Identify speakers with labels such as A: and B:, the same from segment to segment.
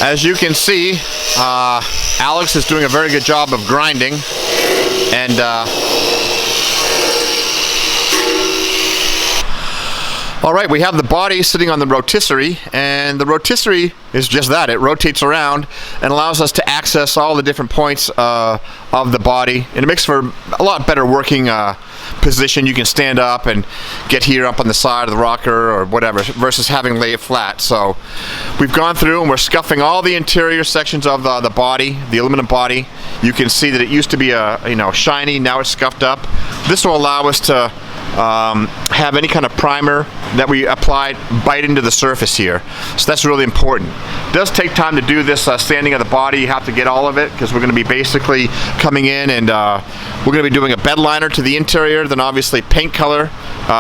A: As you can see, Alex is doing a very good job of grinding, and all right, we have the body sitting on the rotisserie, and the rotisserie is just that. It rotates around and allows us to access all the different points of the body, and it makes for a lot better working position. You can stand up and get here up on the side of the rocker or whatever, versus having lay it flat. So we've gone through and we're scuffing all the interior sections of the body, the aluminum body. You can see that it used to be shiny, now it's scuffed up. This will allow us to have any kind of primer that we applied bite into the surface here. So that's really important. It does take time to do this sanding of the body. You have to get all of it, because we're going to be basically coming in and we're going to be doing a bed liner to the interior, then obviously paint color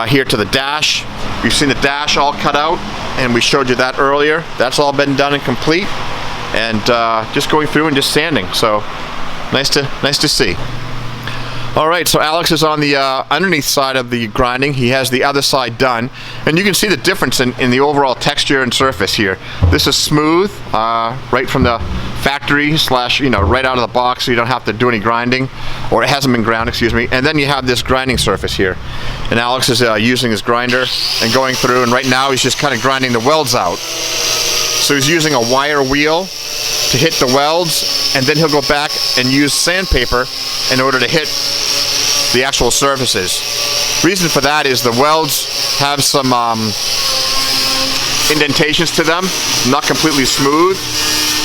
A: here to the dash. You've seen the dash all cut out, and we showed you that earlier. That's all been done and complete, and just going through and just sanding. So nice to see. All right, so Alex is on the underneath side of the grinding. He has the other side done, and you can see the difference in the overall texture and surface here. This is smooth, right from the factory slash, right out of the box, so you don't have to do any grinding, or it hasn't been ground, excuse me. And then you have this grinding surface here, and Alex is using his grinder and going through, and right now he's just kind of grinding the welds out. So he's using a wire wheel to hit the welds, and then he'll go back and use sandpaper in order to hit the actual surfaces. Reason for that is the welds have some indentations to them, not completely smooth,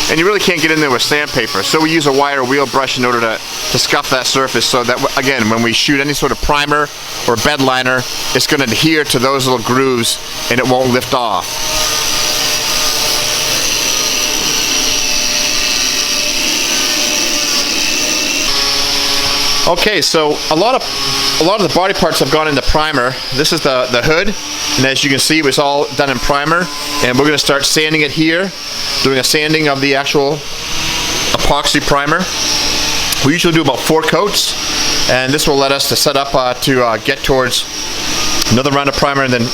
A: and you really can't get in there with sandpaper. So we use a wire wheel brush in order to scuff that surface, so that, again, when we shoot any sort of primer or bed liner, it's going to adhere to those little grooves and it won't lift off. Okay, so a lot of the body parts have gone into primer. This is the hood, and as you can see, it was all done in primer, and we're going to start sanding it here, doing a sanding of the actual epoxy primer. We usually do about 4 coats, and this will let us to set up to get towards another round of primer, and then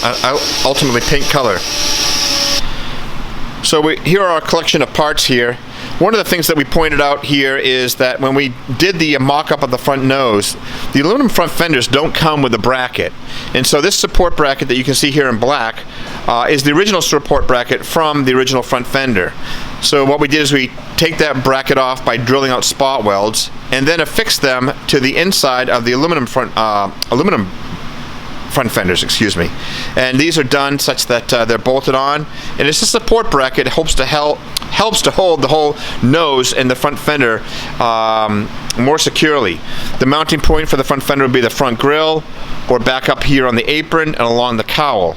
A: ultimately paint color. So here are our collection of parts here. One of the things that we pointed out here is that when we did the mock-up of the front nose, the aluminum front fenders don't come with a bracket. And so this support bracket that you can see here in black is the original support bracket from the original front fender. So what we did is we take that bracket off by drilling out spot welds and then affix them to the inside of the aluminum front fenders, excuse me. And these are done such that they're bolted on, and it's a support bracket. It helps to hold the whole nose and the front fender more securely. The mounting point for the front fender would be the front grille, or back up here on the apron and along the cowl.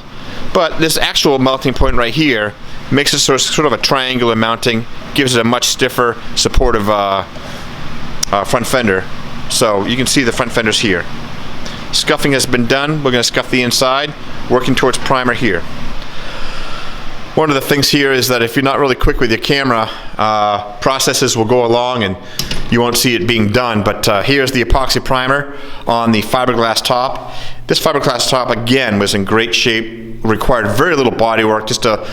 A: But this actual mounting point right here makes it sort of a triangular mounting, gives it a much stiffer, supportive front fender. So you can see the front fenders here. Scuffing has been done. We're going to scuff the inside, working towards primer here. One of the things here is that if you're not really quick with your camera, processes will go along and you won't see it being done. But here's the epoxy primer on the fiberglass top. This fiberglass top, again, was in great shape, required very little body work, just a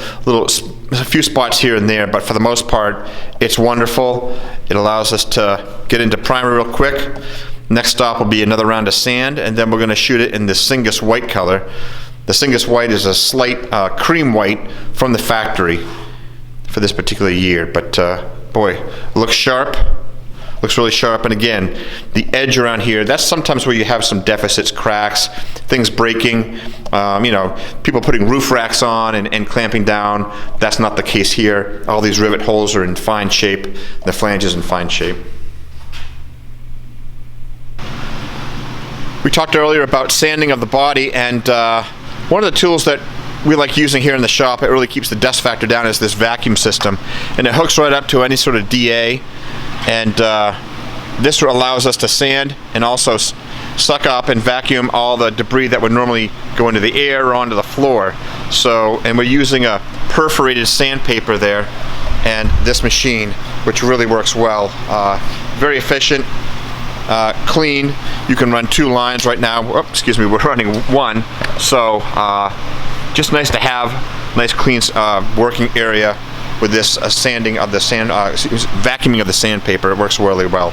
A: few spots here and there, but for the most part, it's wonderful. It allows us to get into primer real quick. Next stop will be another round of sand, and then we're going to shoot it in the Syngus white color. The Syngus white is a slight cream white from the factory for this particular year, but boy, it looks sharp, looks really sharp. And again, the edge around here, that's sometimes where you have some deficits, cracks, things breaking, people putting roof racks on and clamping down. That's not the case here. All these rivet holes are in fine shape, the flanges in fine shape. We talked earlier about sanding of the body, and one of the tools that we like using here in the shop, it really keeps the dust factor down, is this vacuum system, and it hooks right up to any sort of DA, and this allows us to sand and also suck up and vacuum all the debris that would normally go into the air or onto the floor. So, and we're using a perforated sandpaper there, and this machine, which really works well. Very efficient. Clean. You can run 2 lines right now. Oh, excuse me, we're running 1. So just nice to have nice clean working area with this sanding of the sand, vacuuming of the sandpaper. It works really well.